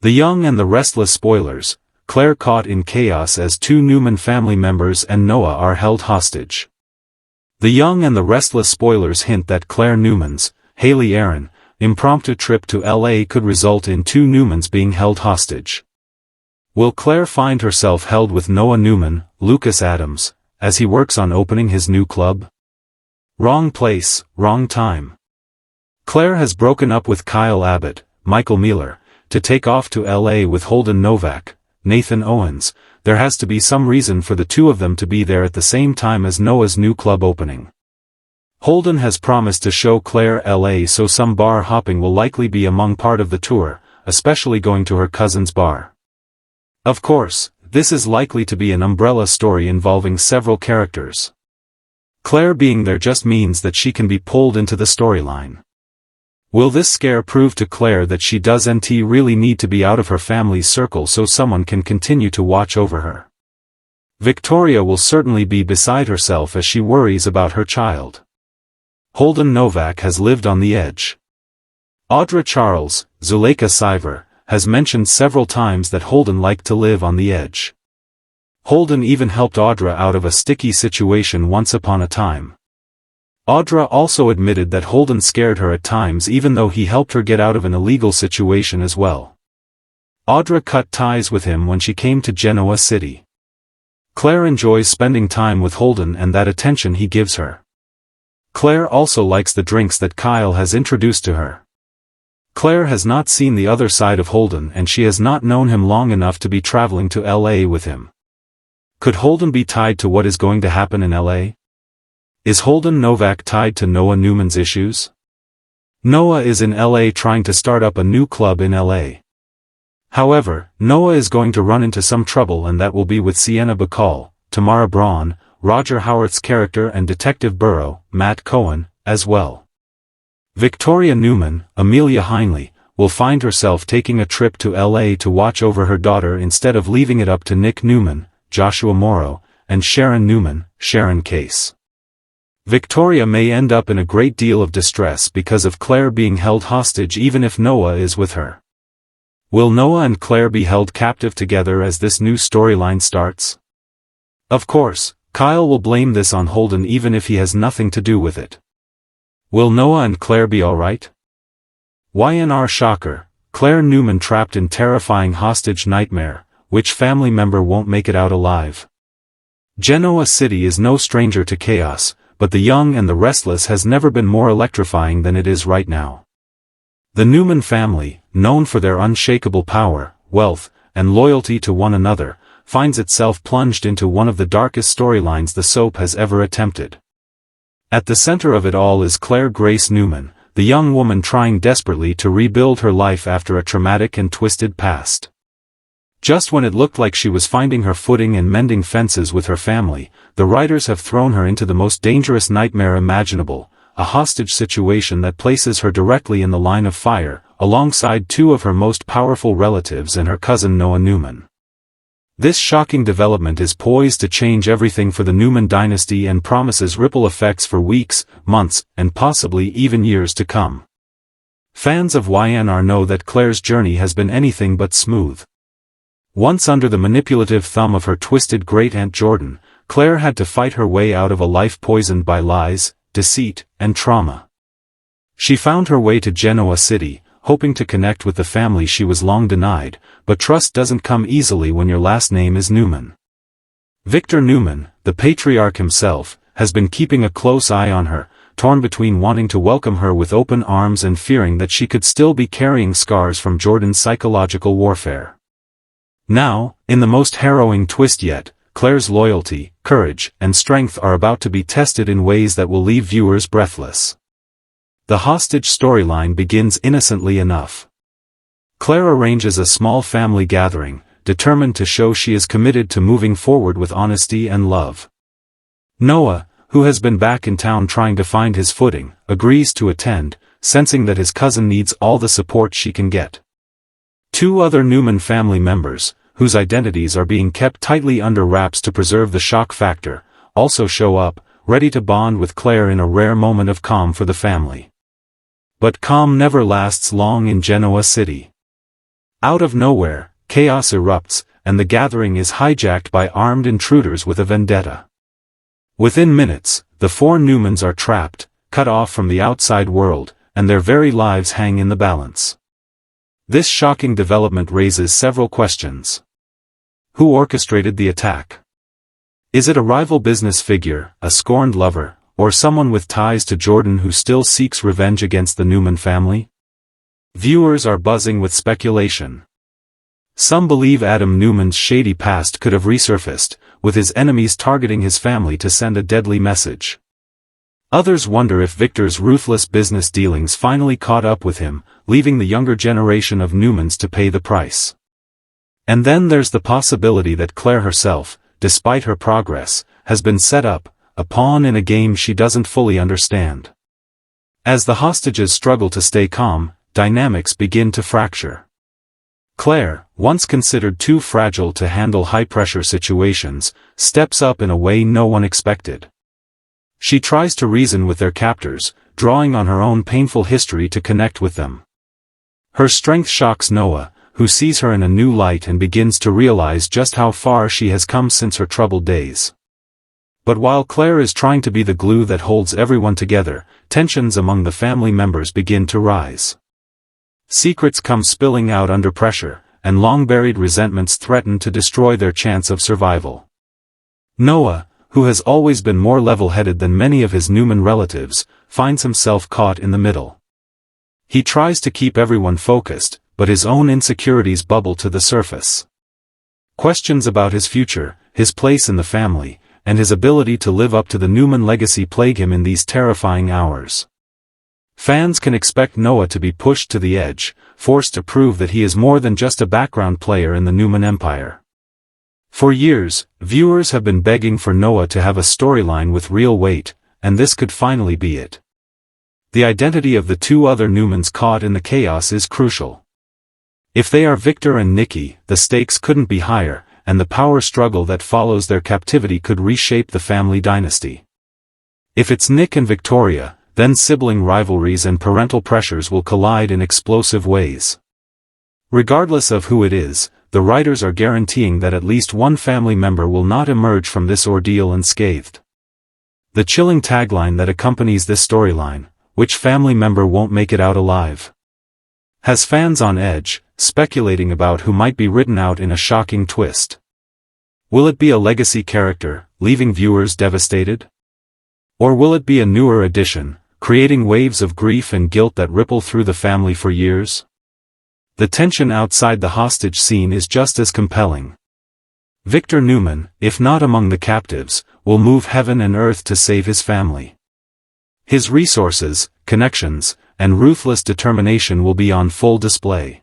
The Young and the Restless spoilers, Claire caught in chaos as two Newman family members and Noah are held hostage. The Young and the Restless spoilers hint that Claire Newman's, Hayley Erin, impromptu trip to LA could result in two Newmans being held hostage. Will Claire find herself held with Noah Newman, Lucas Adams, as he works on opening his new club? Wrong place, wrong time. Claire has broken up with Kyle Abbott, Michael Mealer, to take off to LA with Holden Novak, Nathan Owens. There has to be some reason for the two of them to be there at the same time as Noah's new club opening. Holden has promised to show Claire LA, so some bar hopping will likely be among part of the tour, especially going to her cousin's bar. Of course, this is likely to be an umbrella story involving several characters. Claire being there just means that she can be pulled into the storyline. Will this scare prove to Claire that she doesn't really need to be out of her family's circle so someone can continue to watch over her? Victoria will certainly be beside herself as she worries about her child. Holden Novak has lived on the edge. Audra Charles, Zuleika Siver, has mentioned several times that Holden liked to live on the edge. Holden even helped Audra out of a sticky situation once upon a time. Audra also admitted that Holden scared her at times, even though he helped her get out of an illegal situation as well. Audra cut ties with him when she came to Genoa City. Claire enjoys spending time with Holden and that attention he gives her. Claire also likes the drinks that Kyle has introduced to her. Claire has not seen the other side of Holden, and she has not known him long enough to be traveling to LA with him. Could Holden be tied to what is going to happen in LA? Is Holden Novak tied to Noah Newman's issues? Noah is in LA trying to start up a new club in LA. However, Noah is going to run into some trouble, and that will be with Sienna Bacall, Tamara Braun, Roger Howarth's character, and Detective Burrow, Matt Cohen, as well. Victoria Newman, Amelia Heinley, will find herself taking a trip to LA to watch over her daughter instead of leaving it up to Nick Newman, Joshua Morrow, and Sharon Newman, Sharon Case. Victoria may end up in a great deal of distress because of Claire being held hostage even if Noah is with her. Will Noah and Claire be held captive together as this new storyline starts? Of course, Kyle will blame this on Holden even if he has nothing to do with it. Will Noah and Claire be alright? Y&R shocker, Claire Newman trapped in terrifying hostage nightmare. Which family member won't make it out alive? Genoa City is no stranger to chaos, but the Young and the Restless has never been more electrifying than it is right now. The Newman family, known for their unshakable power, wealth, and loyalty to one another, finds itself plunged into one of the darkest storylines the soap has ever attempted. At the center of it all is Claire Grace Newman, the young woman trying desperately to rebuild her life after a traumatic and twisted past. Just when it looked like she was finding her footing and mending fences with her family, the writers have thrown her into the most dangerous nightmare imaginable, a hostage situation that places her directly in the line of fire, alongside two of her most powerful relatives and her cousin Noah Newman. This shocking development is poised to change everything for the Newman dynasty and promises ripple effects for weeks, months, and possibly even years to come. Fans of Y&R know that Claire's journey has been anything but smooth. Once under the manipulative thumb of her twisted great-aunt Jordan, Claire had to fight her way out of a life poisoned by lies, deceit, and trauma. She found her way to Genoa City, hoping to connect with the family she was long denied, but trust doesn't come easily when your last name is Newman. Victor Newman, the patriarch himself, has been keeping a close eye on her, torn between wanting to welcome her with open arms and fearing that she could still be carrying scars from Jordan's psychological warfare. Now, in the most harrowing twist yet, Claire's loyalty, courage, and strength are about to be tested in ways that will leave viewers breathless. The hostage storyline begins innocently enough. Claire arranges a small family gathering, determined to show she is committed to moving forward with honesty and love. Noah, who has been back in town trying to find his footing, agrees to attend, sensing that his cousin needs all the support she can get. Two other Newman family members, whose identities are being kept tightly under wraps to preserve the shock factor, also show up, ready to bond with Claire in a rare moment of calm for the family. But calm never lasts long in Genoa City. Out of nowhere, chaos erupts, and the gathering is hijacked by armed intruders with a vendetta. Within minutes, the four Newmans are trapped, cut off from the outside world, and their very lives hang in the balance. This shocking development raises several questions. Who orchestrated the attack? Is it a rival business figure, a scorned lover, or someone with ties to Jordan who still seeks revenge against the Newman family? Viewers are buzzing with speculation. Some believe Adam Newman's shady past could have resurfaced, with his enemies targeting his family to send a deadly message. Others wonder if Victor's ruthless business dealings finally caught up with him, leaving the younger generation of Newmans to pay the price. And then there's the possibility that Claire herself, despite her progress, has been set up, a pawn in a game she doesn't fully understand. As the hostages struggle to stay calm, dynamics begin to fracture. Claire, once considered too fragile to handle high-pressure situations, steps up in a way no one expected. She tries to reason with their captors, drawing on her own painful history to connect with them. Her strength shocks Noah, who sees her in a new light and begins to realize just how far she has come since her troubled days. But while Claire is trying to be the glue that holds everyone together, tensions among the family members begin to rise. Secrets come spilling out under pressure, and long-buried resentments threaten to destroy their chance of survival. Noah, who has always been more level-headed than many of his Newman relatives, finds himself caught in the middle. He tries to keep everyone focused, but his own insecurities bubble to the surface. Questions about his future, his place in the family, and his ability to live up to the Newman legacy plague him in these terrifying hours. Fans can expect Noah to be pushed to the edge, forced to prove that he is more than just a background player in the Newman empire. For years, viewers have been begging for Noah to have a storyline with real weight, and this could finally be it. The identity of the two other Newmans caught in the chaos is crucial. If they are Victor and Nikki, the stakes couldn't be higher, and the power struggle that follows their captivity could reshape the family dynasty. If it's Nick and Victoria, then sibling rivalries and parental pressures will collide in explosive ways. Regardless of who it is, the writers are guaranteeing that at least one family member will not emerge from this ordeal unscathed. The chilling tagline that accompanies this storyline, "Which family member won't make it out alive?" has fans on edge, speculating about who might be written out in a shocking twist. Will it be a legacy character, leaving viewers devastated? Or will it be a newer addition, creating waves of grief and guilt that ripple through the family for years? The tension outside the hostage scene is just as compelling. Victor Newman, if not among the captives, will move heaven and earth to save his family. His resources, connections, and ruthless determination will be on full display.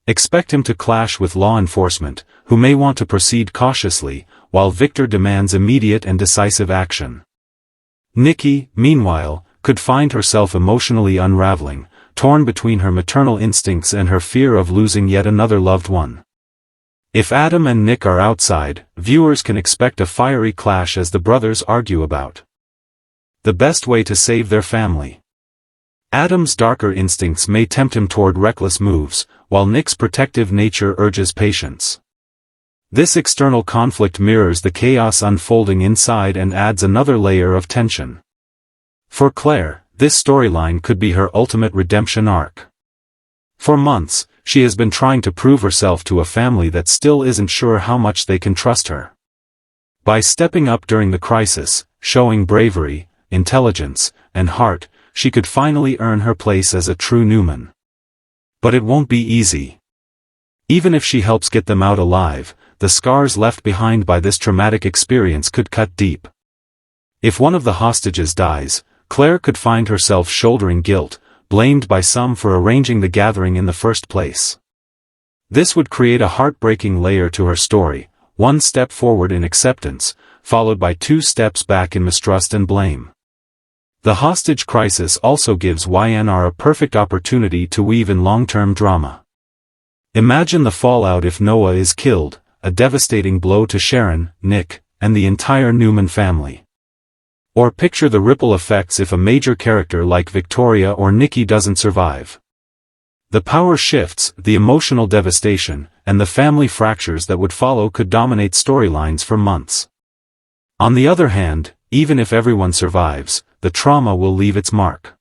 Expect him to clash with law enforcement, who may want to proceed cautiously, while Victor demands immediate and decisive action. Nikki, meanwhile, could find herself emotionally unraveling, torn between her maternal instincts and her fear of losing yet another loved one. If Adam and Nick are outside, viewers can expect a fiery clash as the brothers argue about the best way to save their family. Adam's darker instincts may tempt him toward reckless moves, while Nick's protective nature urges patience. This external conflict mirrors the chaos unfolding inside and adds another layer of tension. For Claire, this storyline could be her ultimate redemption arc. For months, she has been trying to prove herself to a family that still isn't sure how much they can trust her. By stepping up during the crisis, showing bravery, intelligence, and heart, she could finally earn her place as a true Newman. But it won't be easy. Even if she helps get them out alive, the scars left behind by this traumatic experience could cut deep. If one of the hostages dies, Claire could find herself shouldering guilt, blamed by some for arranging the gathering in the first place. This would create a heartbreaking layer to her story, one step forward in acceptance, followed by 2 steps back in mistrust and blame. The hostage crisis also gives Y&R a perfect opportunity to weave in long-term drama. Imagine the fallout if Noah is killed, a devastating blow to Sharon, Nick, and the entire Newman family. Or picture the ripple effects if a major character like Victoria or Nikki doesn't survive. The power shifts, the emotional devastation, and the family fractures that would follow could dominate storylines for months. On the other hand, even if everyone survives, the trauma will leave its mark.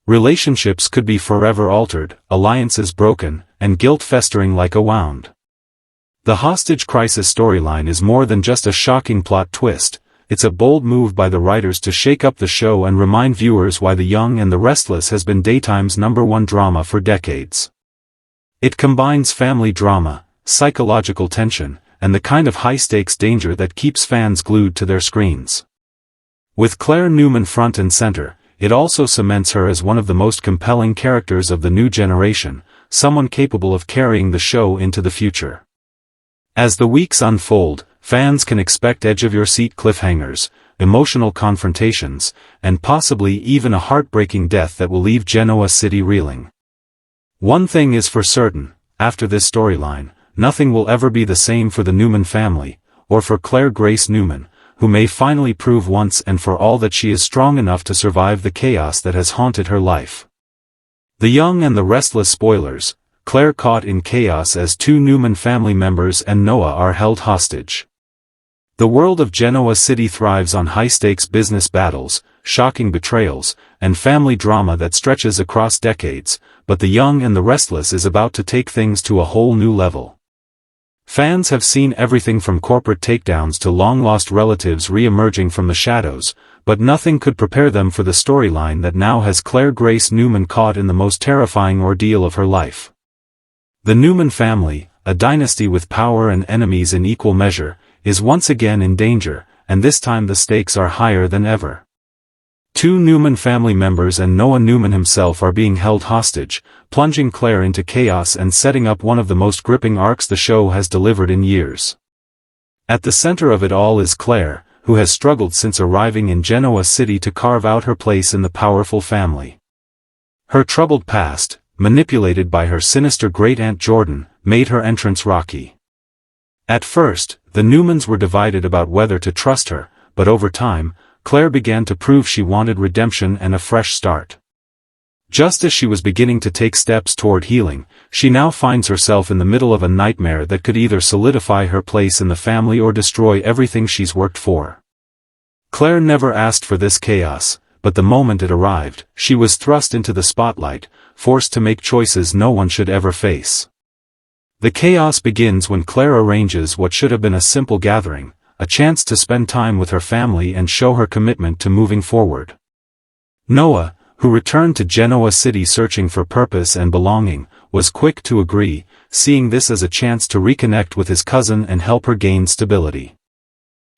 Relationships could be forever altered, alliances broken, and guilt festering like a wound. The hostage crisis storyline is more than just a shocking plot twist, it's a bold move by the writers to shake up the show and remind viewers why The Young and the Restless has been daytime's #1 drama for decades. It combines family drama, psychological tension, and the kind of high-stakes danger that keeps fans glued to their screens. With Claire Newman front and center, it also cements her as one of the most compelling characters of the new generation, someone capable of carrying the show into the future. As the weeks unfold, fans can expect edge-of-your-seat cliffhangers, emotional confrontations, and possibly even a heartbreaking death that will leave Genoa City reeling. One thing is for certain, after this storyline, nothing will ever be the same for the Newman family, or for Claire Grace Newman, who may finally prove once and for all that she is strong enough to survive the chaos that has haunted her life. The Young and the Restless spoilers, Claire caught in chaos as two Newman family members and Noah are held hostage. The world of Genoa City thrives on high-stakes business battles, shocking betrayals, and family drama that stretches across decades, but The Young and the Restless is about to take things to a whole new level. Fans have seen everything from corporate takedowns to long-lost relatives re-emerging from the shadows, but nothing could prepare them for the storyline that now has Claire Grace Newman caught in the most terrifying ordeal of her life. The Newman family, a dynasty with power and enemies in equal measure, is once again in danger, and this time the stakes are higher than ever. Two Newman family members and Noah Newman himself are being held hostage, plunging Claire into chaos and setting up one of the most gripping arcs the show has delivered in years. At the center of it all is Claire, who has struggled since arriving in Genoa City to carve out her place in the powerful family. Her troubled past, manipulated by her sinister great-aunt Jordan, made her entrance rocky. At first, the Newmans were divided about whether to trust her, but over time, Claire began to prove she wanted redemption and a fresh start. Just as she was beginning to take steps toward healing, she now finds herself in the middle of a nightmare that could either solidify her place in the family or destroy everything she's worked for. Claire never asked for this chaos, but the moment it arrived, she was thrust into the spotlight, forced to make choices no one should ever face. The chaos begins when Claire arranges what should have been a simple gathering, a chance to spend time with her family and show her commitment to moving forward. Noah, who returned to Genoa City searching for purpose and belonging, was quick to agree, seeing this as a chance to reconnect with his cousin and help her gain stability.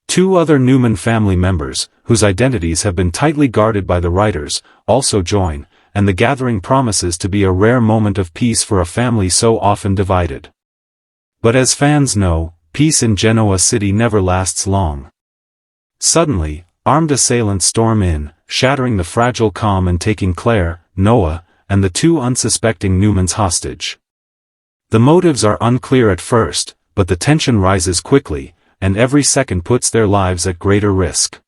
Two other Newman family members, whose identities have been tightly guarded by the writers, also join, and the gathering promises to be a rare moment of peace for a family so often divided. But as fans know, peace in Genoa City never lasts long. Suddenly, armed assailants storm in, shattering the fragile calm and taking Claire, Noah, and the two unsuspecting Newmans hostage. The motives are unclear at first, but the tension rises quickly, and every second puts their lives at greater risk.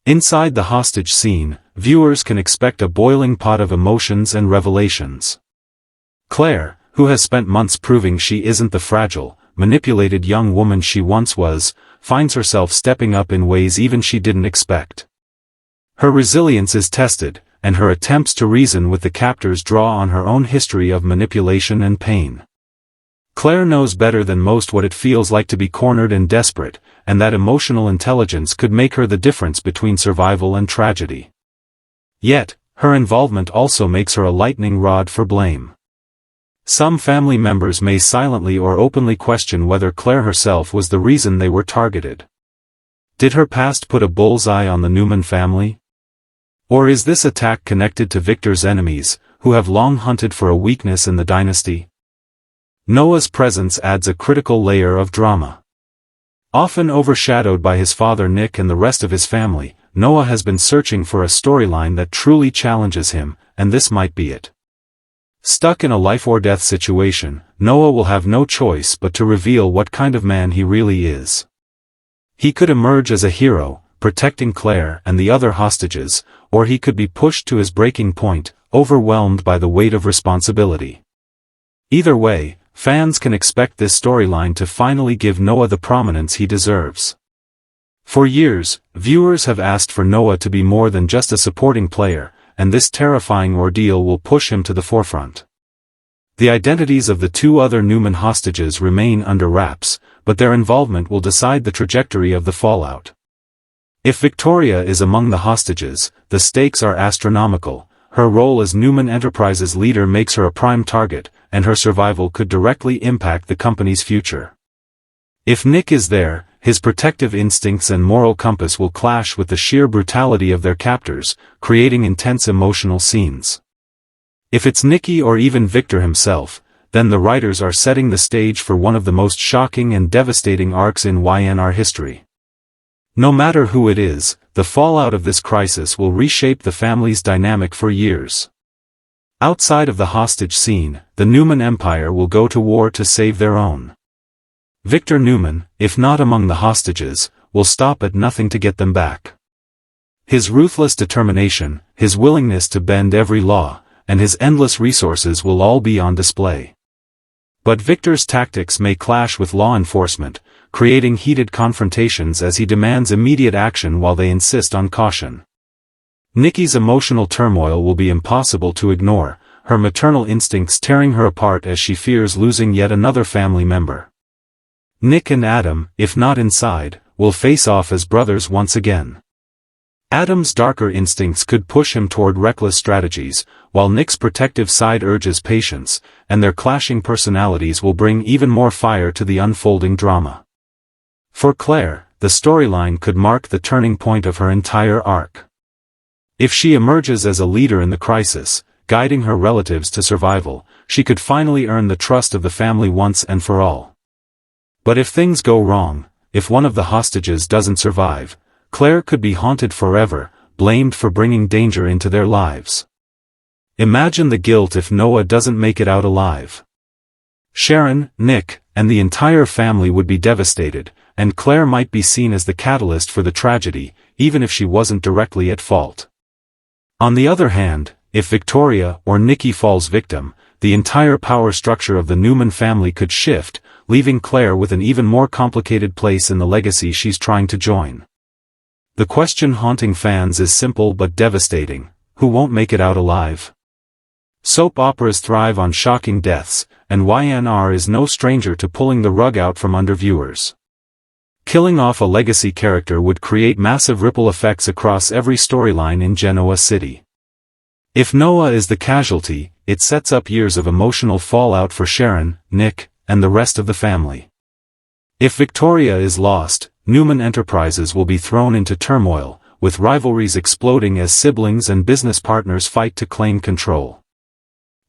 Inside the hostage scene, viewers can expect a boiling pot of emotions and revelations. Claire, who has spent months proving she isn't the fragile, manipulated young woman she once was, finds herself stepping up in ways even she didn't expect. Her resilience is tested, and her attempts to reason with the captors draw on her own history of manipulation and pain. Claire knows better than most what it feels like to be cornered and desperate, and that emotional intelligence could make her the difference between survival and tragedy. Yet, her involvement also makes her a lightning rod for blame. Some family members may silently or openly question whether Claire herself was the reason they were targeted. Did her past put a bullseye on the Newman family? Or is this attack connected to Victor's enemies, who have long hunted for a weakness in the dynasty? Noah's presence adds a critical layer of drama. Often overshadowed by his father Nick and the rest of his family, Noah has been searching for a storyline that truly challenges him, and this might be it. Stuck in a life-or-death situation, Noah will have no choice but to reveal what kind of man he really is. He could emerge as a hero, protecting Claire and the other hostages, or he could be pushed to his breaking point, overwhelmed by the weight of responsibility. Either way, fans can expect this storyline to finally give Noah the prominence he deserves. For years, viewers have asked for Noah to be more than just a supporting player, and this terrifying ordeal will push him to the forefront. The identities of the two other Newman hostages remain under wraps, but their involvement will decide the trajectory of the fallout. If Victoria is among the hostages, the stakes are astronomical. Her role as Newman Enterprises leader makes her a prime target, and her survival could directly impact the company's future. If Nick is there, his protective instincts and moral compass will clash with the sheer brutality of their captors, creating intense emotional scenes. If it's Nikki or even Victor himself, then the writers are setting the stage for one of the most shocking and devastating arcs in Y&R history. No matter who it is, the fallout of this crisis will reshape the family's dynamic for years. Outside of the hostage scene, the Newman Empire will go to war to save their own. Victor Newman, if not among the hostages, will stop at nothing to get them back. His ruthless determination, his willingness to bend every law, and his endless resources will all be on display. But Victor's tactics may clash with law enforcement, creating heated confrontations as he demands immediate action while they insist on caution. Nikki's emotional turmoil will be impossible to ignore, her maternal instincts tearing her apart as she fears losing yet another family member. Nick and Adam, if not inside, will face off as brothers once again. Adam's darker instincts could push him toward reckless strategies, while Nick's protective side urges patience, and their clashing personalities will bring even more fire to the unfolding drama. For Claire, the storyline could mark the turning point of her entire arc. If she emerges as a leader in the crisis, guiding her relatives to survival, she could finally earn the trust of the family once and for all. But if things go wrong, if one of the hostages doesn't survive, Claire could be haunted forever, blamed for bringing danger into their lives. Imagine the guilt if Noah doesn't make it out alive. Sharon, Nick, and the entire family would be devastated, and Claire might be seen as the catalyst for the tragedy, even if she wasn't directly at fault. On the other hand, if Victoria or Nikki falls victim, the entire power structure of the Newman family could shift, leaving Claire with an even more complicated place in the legacy she's trying to join. The question haunting fans is simple but devastating: who won't make it out alive? Soap operas thrive on shocking deaths, and Y&R is no stranger to pulling the rug out from under viewers. Killing off a legacy character would create massive ripple effects across every storyline in Genoa City. If Noah is the casualty, it sets up years of emotional fallout for Sharon, Nick, and the rest of the family. If Victoria is lost, Newman Enterprises will be thrown into turmoil, with rivalries exploding as siblings and business partners fight to claim control.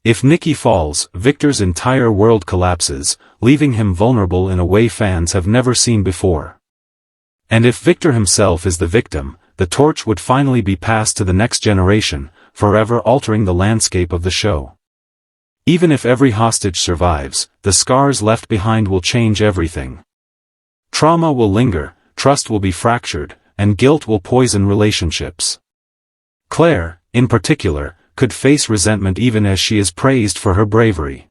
If Nikki falls, Victor's entire world collapses, leaving him vulnerable in a way fans have never seen before. And if Victor himself is the victim, the torch would finally be passed to the next generation, forever altering the landscape of the show. Even if every hostage survives, the scars left behind will change everything. Trauma will linger, trust will be fractured, and guilt will poison relationships. Claire, in particular, could face resentment even as she is praised for her bravery.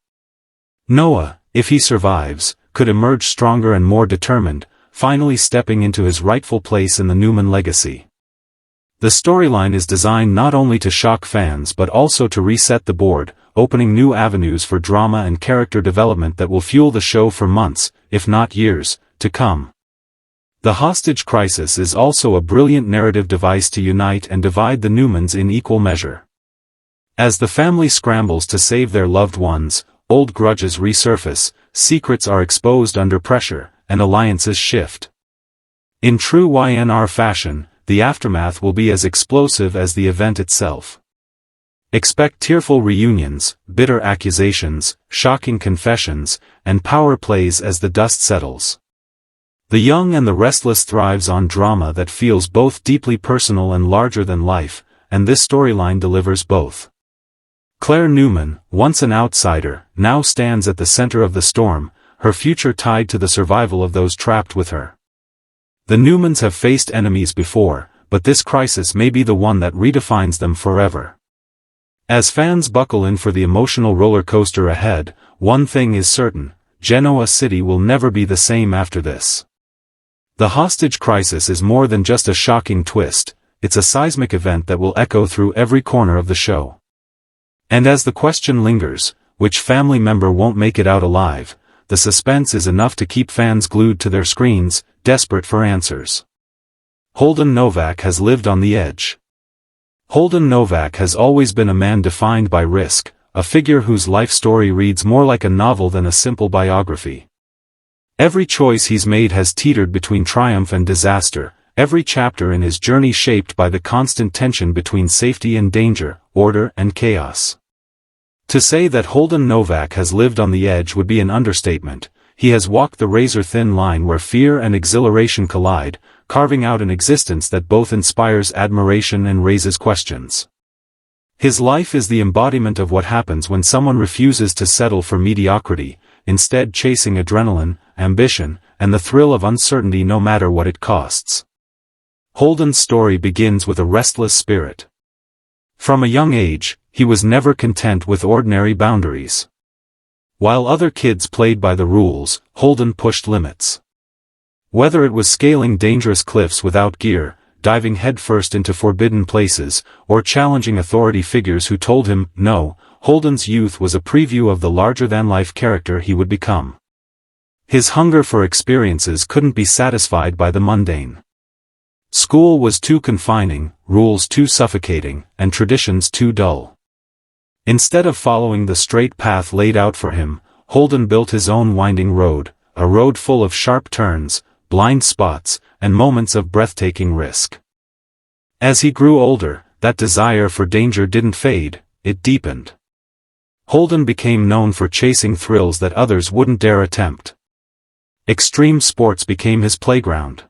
Noah, if he survives, could emerge stronger and more determined, finally stepping into his rightful place in the Newman legacy. The storyline is designed not only to shock fans but also to reset the board, opening new avenues for drama and character development that will fuel the show for months, if not years, to come. The hostage crisis is also a brilliant narrative device to unite and divide the Newmans in equal measure. As the family scrambles to save their loved ones, old grudges resurface, secrets are exposed under pressure, and alliances shift. In true Y&R fashion, the aftermath will be as explosive as the event itself. Expect tearful reunions, bitter accusations, shocking confessions, and power plays as the dust settles. The Young and the Restless thrives on drama that feels both deeply personal and larger than life, and this storyline delivers both. Claire Newman, once an outsider, now stands at the center of the storm, her future tied to the survival of those trapped with her. The Newmans have faced enemies before, but this crisis may be the one that redefines them forever. As fans buckle in for the emotional roller coaster ahead, one thing is certain: Genoa City will never be the same after this. The hostage crisis is more than just a shocking twist, it's a seismic event that will echo through every corner of the show. And as the question lingers, which family member won't make it out alive, the suspense is enough to keep fans glued to their screens, desperate for answers. Holden Novak has lived on the edge. Holden Novak has always been a man defined by risk, a figure whose life story reads more like a novel than a simple biography. Every choice he's made has teetered between triumph and disaster, every chapter in his journey shaped by the constant tension between safety and danger, order and chaos. To say that Holden Novak has lived on the edge would be an understatement. He has walked the razor-thin line where fear and exhilaration collide, carving out an existence that both inspires admiration and raises questions. His life is the embodiment of what happens when someone refuses to settle for mediocrity, instead chasing adrenaline, ambition, and the thrill of uncertainty no matter what it costs. Holden's story begins with a restless spirit. From a young age, he was never content with ordinary boundaries. While other kids played by the rules, Holden pushed limits. Whether it was scaling dangerous cliffs without gear, diving headfirst into forbidden places, or challenging authority figures who told him no, Holden's youth was a preview of the larger-than-life character he would become. His hunger for experiences couldn't be satisfied by the mundane. School was too confining, rules too suffocating, and traditions too dull. Instead of following the straight path laid out for him, Holden built his own winding road, a road full of sharp turns, blind spots, and moments of breathtaking risk. As he grew older, that desire for danger didn't fade, it deepened. Holden became known for chasing thrills that others wouldn't dare attempt. Extreme sports became his playground.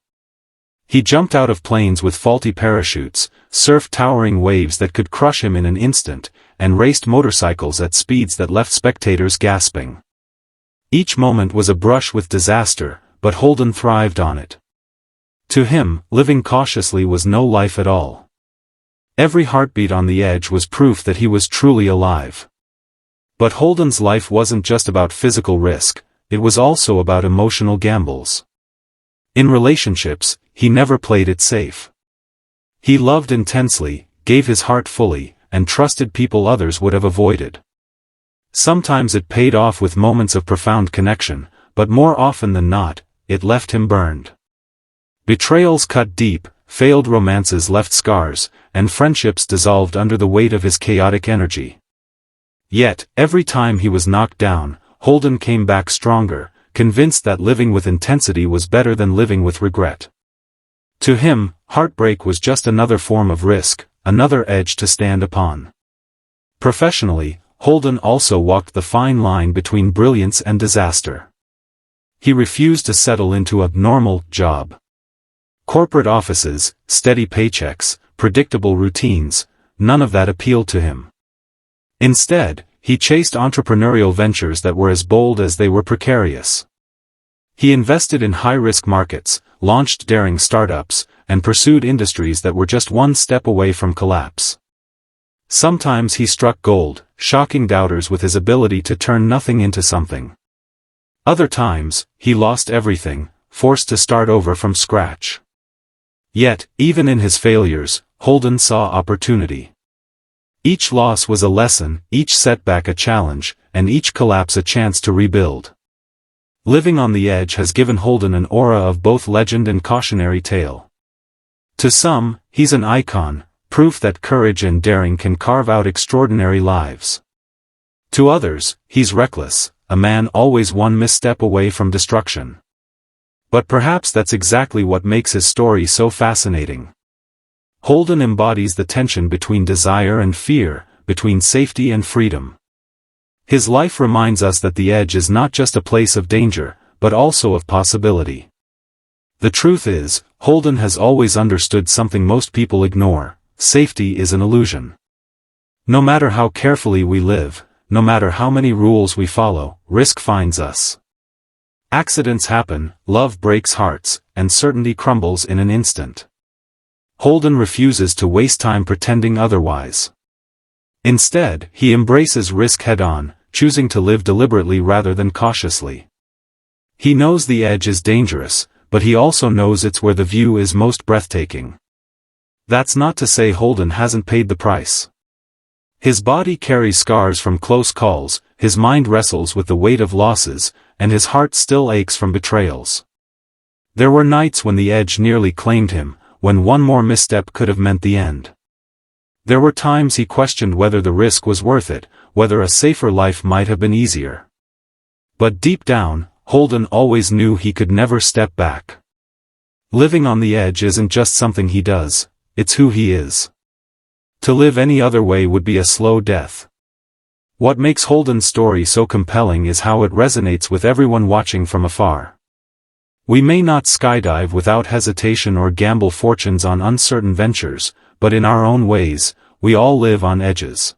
He jumped out of planes with faulty parachutes, surfed towering waves that could crush him in an instant, and raced motorcycles at speeds that left spectators gasping. Each moment was a brush with disaster, but Holden thrived on it. To him, living cautiously was no life at all. Every heartbeat on the edge was proof that he was truly alive. But Holden's life wasn't just about physical risk, it was also about emotional gambles. In relationships, he never played it safe. He loved intensely, gave his heart fully, and trusted people others would have avoided. Sometimes it paid off with moments of profound connection, but more often than not, it left him burned. Betrayals cut deep, failed romances left scars, and friendships dissolved under the weight of his chaotic energy. Yet, every time he was knocked down, Holden came back stronger, convinced that living with intensity was better than living with regret. To him, heartbreak was just another form of risk, another edge to stand upon. Professionally, Holden also walked the fine line between brilliance and disaster. He refused to settle into a normal job. Corporate offices, steady paychecks, predictable routines, none of that appealed to him. Instead, he chased entrepreneurial ventures that were as bold as they were precarious. He invested in high-risk markets, launched daring startups, and pursued industries that were just one step away from collapse. Sometimes he struck gold, shocking doubters with his ability to turn nothing into something. Other times, he lost everything, forced to start over from scratch. Yet, even in his failures, Holden saw opportunity. Each loss was a lesson, each setback a challenge, and each collapse a chance to rebuild. Living on the edge has given Holden an aura of both legend and cautionary tale. To some, he's an icon, proof that courage and daring can carve out extraordinary lives. To others, he's reckless, a man always one misstep away from destruction. But perhaps that's exactly what makes his story so fascinating. Holden embodies the tension between desire and fear, between safety and freedom. His life reminds us that the edge is not just a place of danger, but also of possibility. The truth is, Holden has always understood something most people ignore: safety is an illusion. No matter how carefully we live, no matter how many rules we follow, risk finds us. Accidents happen, love breaks hearts, and certainty crumbles in an instant. Holden refuses to waste time pretending otherwise. Instead, he embraces risk head-on, choosing to live deliberately rather than cautiously. He knows the edge is dangerous, but he also knows it's where the view is most breathtaking. That's not to say Holden hasn't paid the price. His body carries scars from close calls, his mind wrestles with the weight of losses, and his heart still aches from betrayals. There were nights when the edge nearly claimed him, when one more misstep could have meant the end. There were times he questioned whether the risk was worth it, whether a safer life might have been easier. But deep down, Holden always knew he could never step back. Living on the edge isn't just something he does, it's who he is. To live any other way would be a slow death. What makes Holden's story so compelling is how it resonates with everyone watching from afar. We may not skydive without hesitation or gamble fortunes on uncertain ventures, but in our own ways, we all live on edges.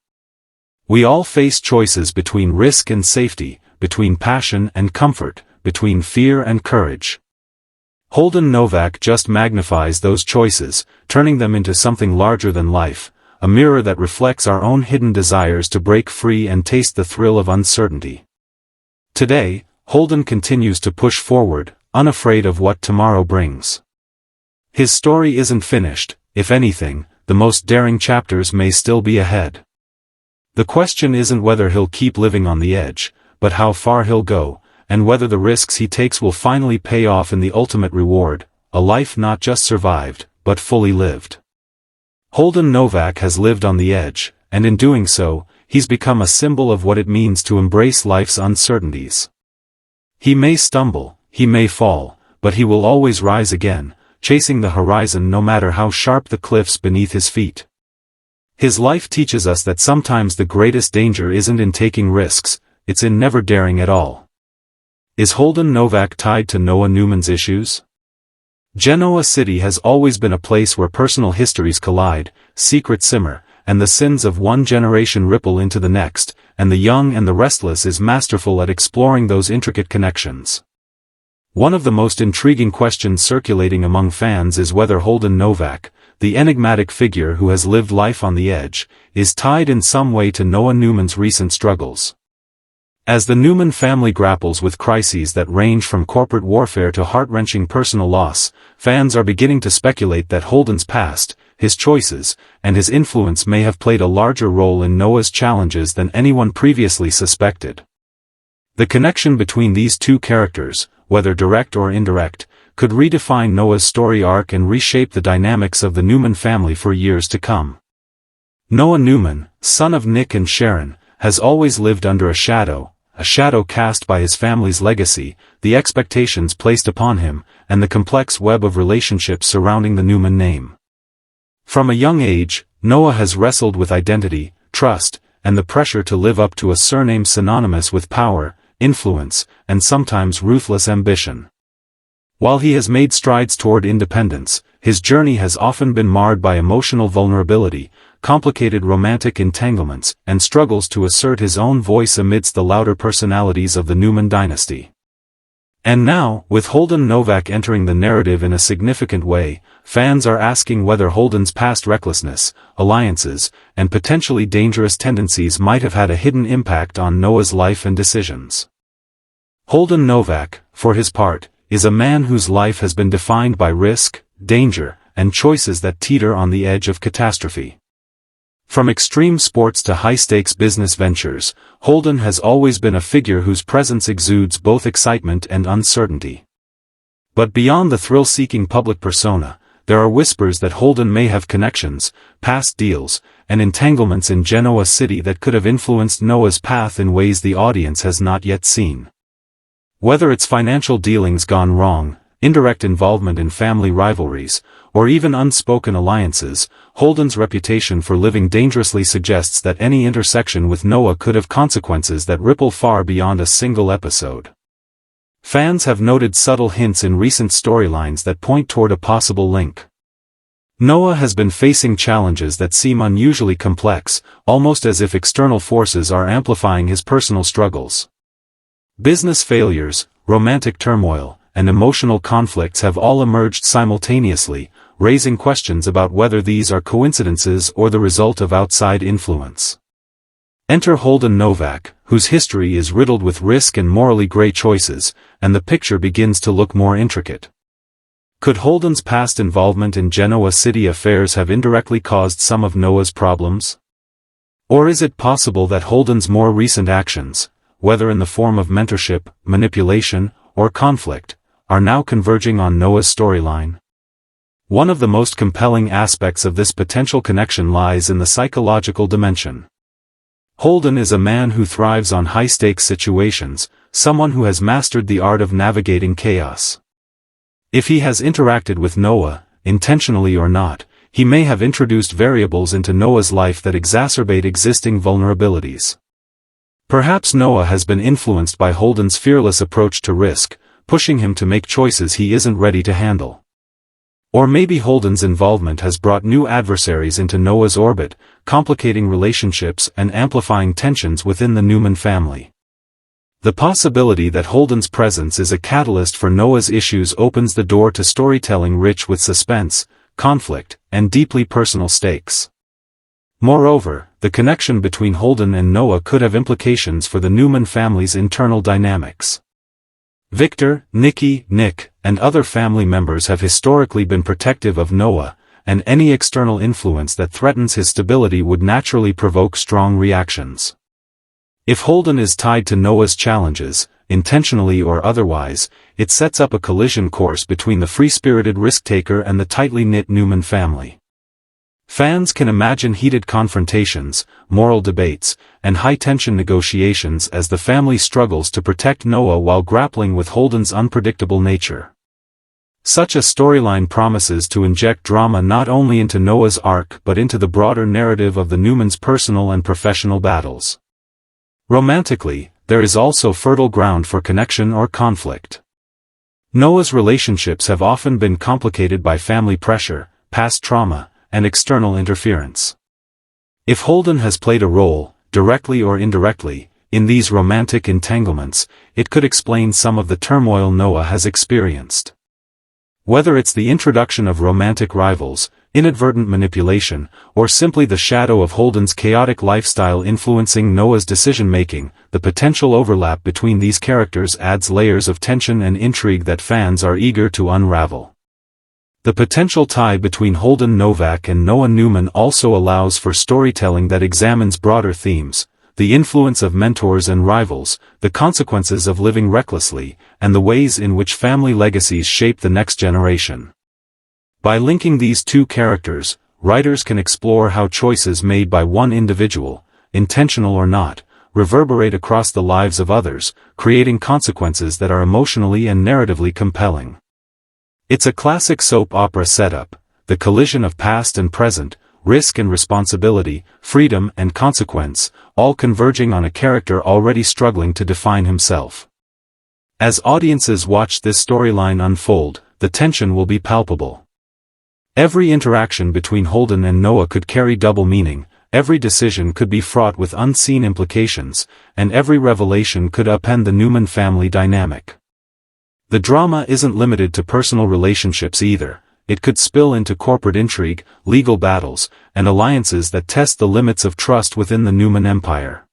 We all face choices between risk and safety, between passion and comfort, between fear and courage. Holden Novak just magnifies those choices, turning them into something larger than life, a mirror that reflects our own hidden desires to break free and taste the thrill of uncertainty. Today, Holden continues to push forward, unafraid of what tomorrow brings. His story isn't finished. If anything, the most daring chapters may still be ahead. The question isn't whether he'll keep living on the edge, but how far he'll go, and whether the risks he takes will finally pay off in the ultimate reward, a life not just survived, but fully lived. Holden Novak has lived on the edge, and in doing so, he's become a symbol of what it means to embrace life's uncertainties. He may stumble, he may fall, but he will always rise again, chasing the horizon no matter how sharp the cliffs beneath his feet. His life teaches us that sometimes the greatest danger isn't in taking risks, it's in never daring at all. Is Holden Novak tied to Noah Newman's issues? Genoa City has always been a place where personal histories collide, secrets simmer, and the sins of one generation ripple into the next, and The Young and the Restless is masterful at exploring those intricate connections. One of the most intriguing questions circulating among fans is whether Holden Novak, the enigmatic figure who has lived life on the edge, is tied in some way to Noah Newman's recent struggles. As the Newman family grapples with crises that range from corporate warfare to heart-wrenching personal loss, fans are beginning to speculate that Holden's past, his choices, and his influence may have played a larger role in Noah's challenges than anyone previously suspected. The connection between these two characters, whether direct or indirect, could redefine Noah's story arc and reshape the dynamics of the Newman family for years to come. Noah Newman, son of Nick and Sharon, has always lived under a shadow cast by his family's legacy, the expectations placed upon him, and the complex web of relationships surrounding the Newman name. From a young age, Noah has wrestled with identity, trust, and the pressure to live up to a surname synonymous with power, influence, and sometimes ruthless ambition. While he has made strides toward independence, his journey has often been marred by emotional vulnerability, complicated romantic entanglements, and struggles to assert his own voice amidst the louder personalities of the Newman dynasty. And now, with Holden Novak entering the narrative in a significant way, fans are asking whether Holden's past recklessness, alliances, and potentially dangerous tendencies might have had a hidden impact on Noah's life and decisions. Holden Novak, for his part, is a man whose life has been defined by risk, danger, and choices that teeter on the edge of catastrophe. From extreme sports to high-stakes business ventures, Holden has always been a figure whose presence exudes both excitement and uncertainty. But beyond the thrill-seeking public persona, there are whispers that Holden may have connections, past deals, and entanglements in Genoa City that could have influenced Noah's path in ways the audience has not yet seen. Whether it's financial dealings gone wrong, indirect involvement in family rivalries, or even unspoken alliances, Holden's reputation for living dangerously suggests that any intersection with Noah could have consequences that ripple far beyond a single episode. Fans have noted subtle hints in recent storylines that point toward a possible link. Noah has been facing challenges that seem unusually complex, almost as if external forces are amplifying his personal struggles. Business failures, romantic turmoil, and emotional conflicts have all emerged simultaneously, raising questions about whether these are coincidences or the result of outside influence. Enter Holden Novak, whose history is riddled with risk and morally gray choices, and the picture begins to look more intricate. Could Holden's past involvement in Genoa city affairs have indirectly caused some of Noah's problems? Or is it possible that Holden's more recent actions, whether in the form of mentorship, manipulation, or conflict, are now converging on Noah's storyline? One of the most compelling aspects of this potential connection lies in the psychological dimension. Holden is a man who thrives on high-stakes situations, someone who has mastered the art of navigating chaos. If he has interacted with Noah, intentionally or not, he may have introduced variables into Noah's life that exacerbate existing vulnerabilities. Perhaps Noah has been influenced by Holden's fearless approach to risk, pushing him to make choices he isn't ready to handle. Or maybe Holden's involvement has brought new adversaries into Noah's orbit, complicating relationships and amplifying tensions within the Newman family. The possibility that Holden's presence is a catalyst for Noah's issues opens the door to storytelling rich with suspense, conflict, and deeply personal stakes. Moreover, the connection between Holden and Noah could have implications for the Newman family's internal dynamics. Victor, Nick, and other family members have historically been protective of Noah, and any external influence that threatens his stability would naturally provoke strong reactions. If Holden is tied to Noah's challenges, intentionally or otherwise, it sets up a collision course between the free-spirited risk-taker and the tightly knit Newman family. Fans can imagine heated confrontations, moral debates, and high-tension negotiations as the family struggles to protect Noah while grappling with Holden's unpredictable nature. Such a storyline promises to inject drama not only into Noah's arc but into the broader narrative of the Newmans' personal and professional battles. Romantically, there is also fertile ground for connection or conflict. Noah's relationships have often been complicated by family pressure, past trauma, and external interference. If Holden has played a role, directly or indirectly, in these romantic entanglements, it could explain some of the turmoil Noah has experienced. Whether it's the introduction of romantic rivals, inadvertent manipulation, or simply the shadow of Holden's chaotic lifestyle influencing Noah's decision-making, the potential overlap between these characters adds layers of tension and intrigue that fans are eager to unravel. The potential tie between Holden Novak and Noah Newman also allows for storytelling that examines broader themes, the influence of mentors and rivals, the consequences of living recklessly, and the ways in which family legacies shape the next generation. By linking these two characters, writers can explore how choices made by one individual, intentional or not, reverberate across the lives of others, creating consequences that are emotionally and narratively compelling. It's a classic soap opera setup, the collision of past and present, risk and responsibility, freedom and consequence, all converging on a character already struggling to define himself. As audiences watch this storyline unfold, the tension will be palpable. Every interaction between Holden and Noah could carry double meaning, every decision could be fraught with unseen implications, and every revelation could upend the Newman family dynamic. The drama isn't limited to personal relationships either. It could spill into corporate intrigue, legal battles, and alliances that test the limits of trust within the Newman empire.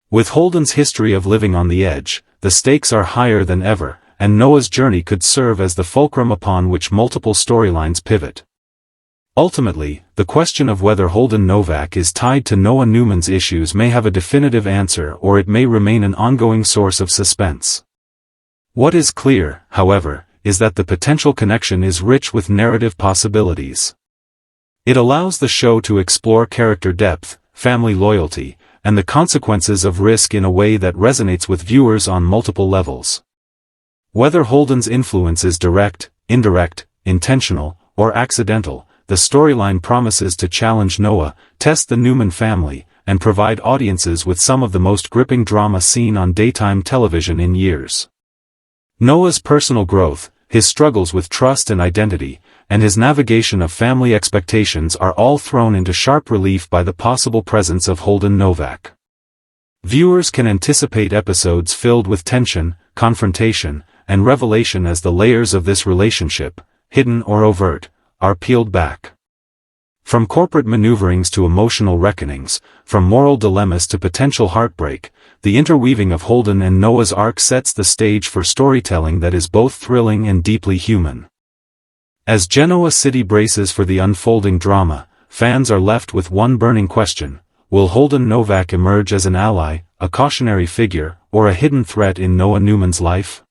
With Holden's history of living on the edge, the stakes are higher than ever, and Noah's journey could serve as the fulcrum upon which multiple storylines pivot. Ultimately, the question of whether Holden Novak is tied to Noah Newman's issues may have a definitive answer, or it may remain an ongoing source of suspense. What is clear, however, is that the potential connection is rich with narrative possibilities. It allows the show to explore character depth, family loyalty, and the consequences of risk in a way that resonates with viewers on multiple levels. Whether Holden's influence is direct, indirect, intentional, or accidental, the storyline promises to challenge Noah, test the Newman family, and provide audiences with some of the most gripping drama seen on daytime television in years. Noah's personal growth, his struggles with trust and identity, and his navigation of family expectations are all thrown into sharp relief by the possible presence of Holden Novak. Viewers can anticipate episodes filled with tension, confrontation, and revelation as the layers of this relationship, hidden or overt, are peeled back. From corporate maneuverings to emotional reckonings, from moral dilemmas to potential heartbreak, the interweaving of Holden and Noah's arc sets the stage for storytelling that is both thrilling and deeply human. As Genoa City braces for the unfolding drama, fans are left with one burning question: will Holden Novak emerge as an ally, a cautionary figure, or a hidden threat in Noah Newman's life?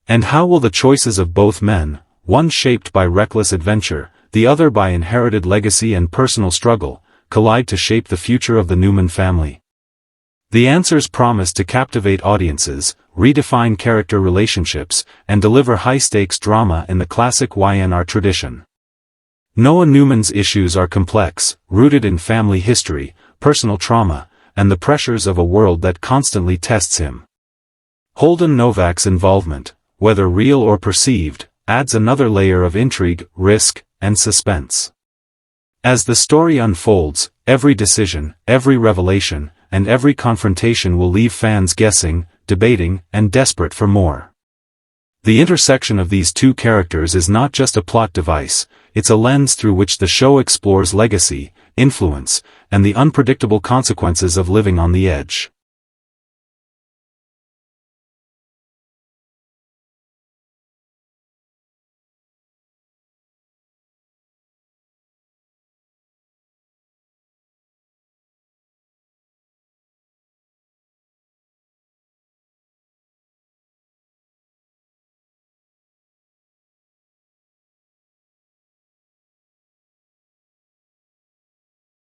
And how will the choices of both men, one shaped by reckless adventure, the other by inherited legacy and personal struggle, collide to shape the future of the Newman family? The answers promise to captivate audiences, redefine character relationships, and deliver high-stakes drama in the classic Y&R tradition. Noah Newman's issues are complex, rooted in family history, personal trauma, and the pressures of a world that constantly tests him. Holden Novak's involvement, whether real or perceived, adds another layer of intrigue, risk, and suspense. As the story unfolds, every decision, every revelation, and every confrontation will leave fans guessing, debating, and desperate for more. The intersection of these two characters is not just a plot device, it's a lens through which the show explores legacy, influence, and the unpredictable consequences of living on the edge.